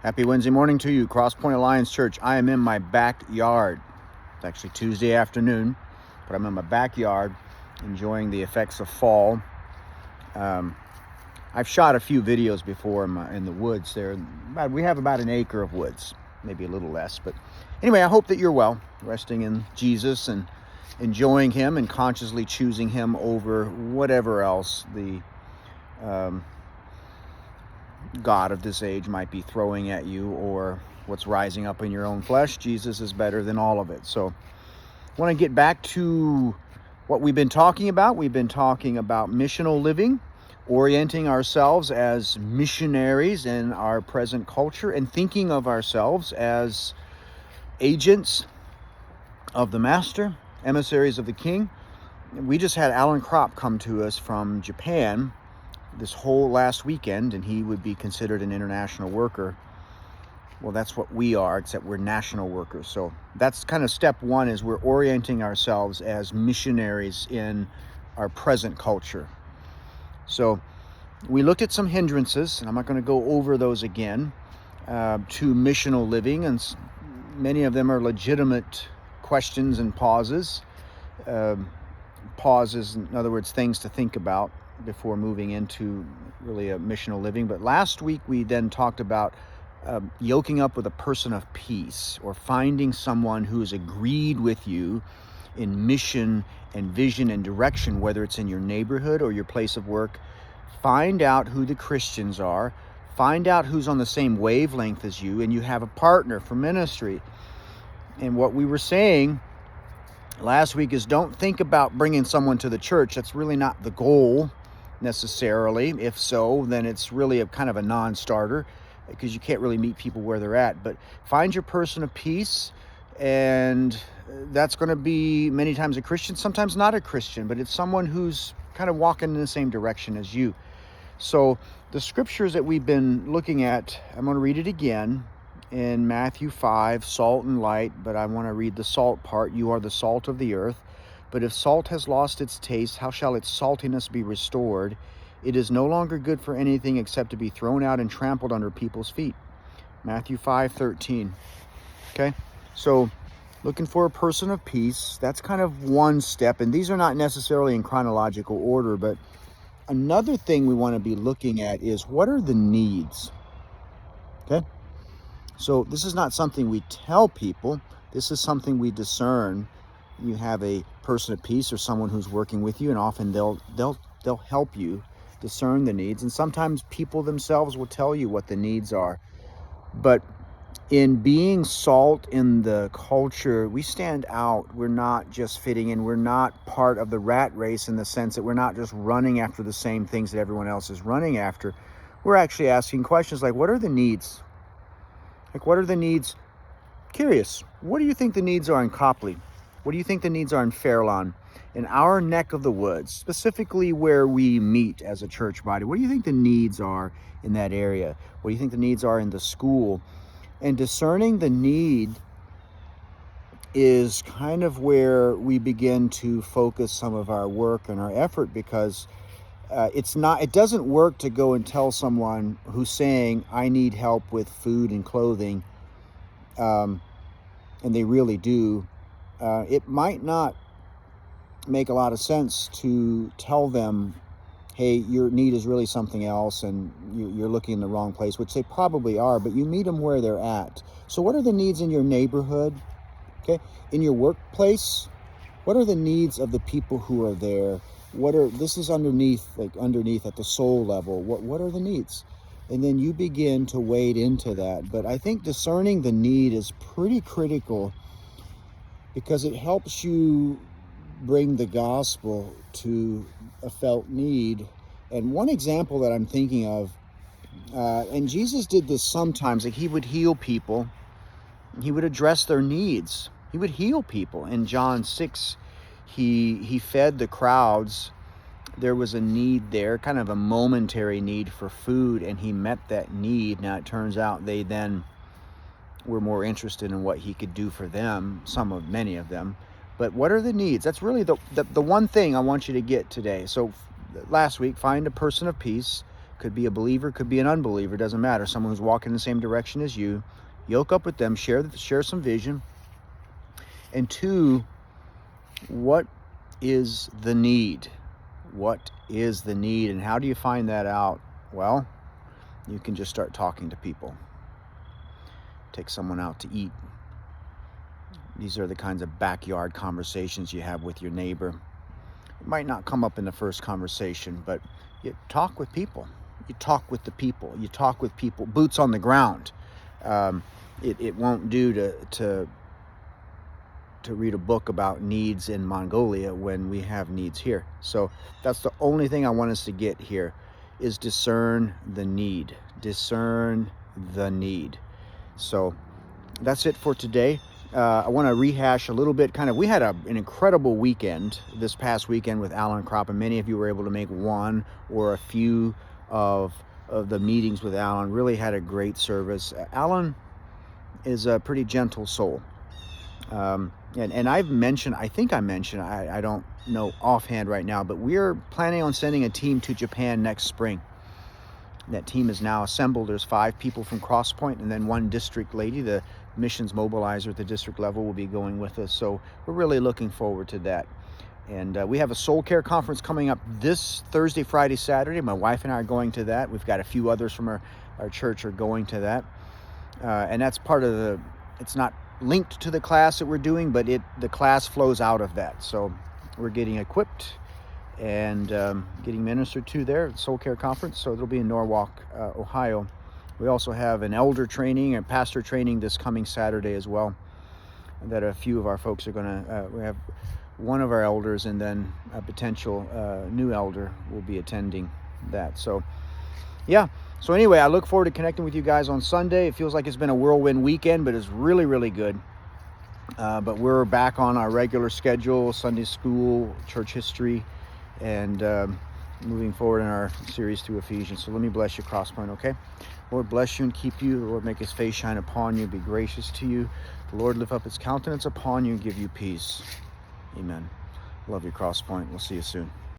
Happy Wednesday morning to you, Cross Point Alliance Church. I am in my backyard. It's actually Tuesday afternoon, but I'm in my backyard enjoying the effects of fall. I've shot a few videos before in the woods there. We have about an acre of woods, maybe a little less. But anyway, I hope that you're well, resting in Jesus and enjoying Him and consciously choosing Him over whatever else the God of this age might be throwing at you or what's rising up in your own flesh. Jesus is better than all of it. So I want to get back to what we've been talking about. We've been talking about missional living, orienting ourselves as missionaries in our present culture and thinking of ourselves as agents of the Master, emissaries of the King. We just had Alan Kropp come to us from Japan this whole last weekend, and he would be considered an international worker. Well, that's what we are, except we're national workers. So that's kind of step one, is we're orienting ourselves as missionaries in our present culture. So we looked at some hindrances, and I'm not going to go over those again, to missional living, and many of them are legitimate questions and pauses. Pauses, in other words, things to think about before moving into really a missional living. But last week we then talked about yoking up with a person of peace, or finding someone who is agreed with you in mission and vision and direction, whether it's in your neighborhood or your place of work. Find out who the Christians are, find out who's on the same wavelength as you, and you have a partner for ministry. And what we were saying last week is, don't think about bringing someone to the church. That's really not the goal necessarily. If so, then it's really a kind of a non-starter, because you can't really meet people where they're at. But find your person of peace, and that's going to be many times a Christian, sometimes not a Christian, but it's someone who's kind of walking in the same direction as you. So the scriptures that we've been looking at, I'm going to read it again in Matthew 5, salt and light, but I want to read the salt part. You are the salt of the earth. But if salt has lost its taste, how shall its saltiness be restored? It is no longer good for anything except to be thrown out and trampled under people's feet. Matthew 5:13. Okay, so looking for a person of peace, that's kind of one step. And these are not necessarily in chronological order, but another thing we want to be looking at is, what are the needs? Okay, so this is not something we tell people. This is something we discern. You have a person of peace or someone who's working with you, and often they'll help you discern the needs. And sometimes people themselves will tell you what the needs are. But in being salt in the culture, we stand out. We're not just fitting in. We're not part of the rat race, in the sense that we're not just running after the same things that everyone else is running after. We're actually asking questions like, what are the needs? Like, what are the needs? Curious, what do you think the needs are in Copley? What do you think the needs are in Fairlawn? In our neck of the woods, specifically where we meet as a church body, what do you think the needs are in that area? What do you think the needs are in the school? And discerning the need is kind of where we begin to focus some of our work and our effort, because it doesn't work to go and tell someone who's saying, I need help with food and clothing, and they really do. It might not make a lot of sense to tell them, hey, your need is really something else, and you're looking in the wrong place, which they probably are, but you meet them where they're at. So what are the needs in your neighborhood? Okay, in your workplace, what are the needs of the people who are there? This is underneath at the soul level. What are the needs? And then you begin to wade into that. But I think discerning the need is pretty critical, because it helps you bring the gospel to a felt need. And one example that I'm thinking of, and Jesus did this sometimes, like he would heal people, he would address their needs, he would heal people. In John 6, he fed the crowds. There was a need there, kind of a momentary need for food, and he met that need. Now it turns out they then were more interested in what he could do for them, many of them. But what are the needs? That's really the one thing I want you to get today. So last week, find a person of peace. Could be a believer, could be an unbeliever, doesn't matter. Someone who's walking in the same direction as you. Yoke up with them, share some vision. And two, what is the need? What is the need, and how do you find that out? Well, you can just start talking to people. Take someone out to eat. These are the kinds of backyard conversations you have with your neighbor. It might not come up in the first conversation, but you talk with people. You talk with the people. You talk with people, boots on the ground. It won't do to read a book about needs in Mongolia when we have needs here. So that's the only thing I want us to get here, is discern the need. Discern the need. So that's it for today. I want to rehash a little bit. We had an incredible weekend this past weekend with Alan Kropp, and many of you were able to make one or a few of the meetings with Alan. Really had a great service. Alan is a pretty gentle soul. And I've mentioned, I don't know offhand right now, but we're planning on sending a team to Japan next spring. That team is now assembled. There's 5 people from Crosspoint, and then 1 district lady, the missions mobilizer at the district level, will be going with us. So we're really looking forward to that. And we have a soul care conference coming up this Thursday, Friday, Saturday. My wife and I are going to that. We've got a few others from our church are going to that. And that's part of it's not linked to the class that we're doing, but the class flows out of that. So we're getting equipped and getting ministered to there at the Soul Care Conference. So it'll be in Norwalk, Ohio. We also have an elder training and pastor training this coming Saturday as well, that a few of our folks are going to, we have one of our elders and then a potential new elder will be attending that. So yeah. So anyway, I look forward to connecting with you guys on Sunday. It feels like it's been a whirlwind weekend, but it's really, really good. But we're back on our regular schedule, Sunday school, church history, and moving forward in our series through Ephesians. So let me bless you, Crosspoint, okay? Lord, bless you and keep you. The Lord, make his face shine upon you, be gracious to you. The Lord, lift up his countenance upon you and give you peace. Amen. Love you, Crosspoint. We'll see you soon.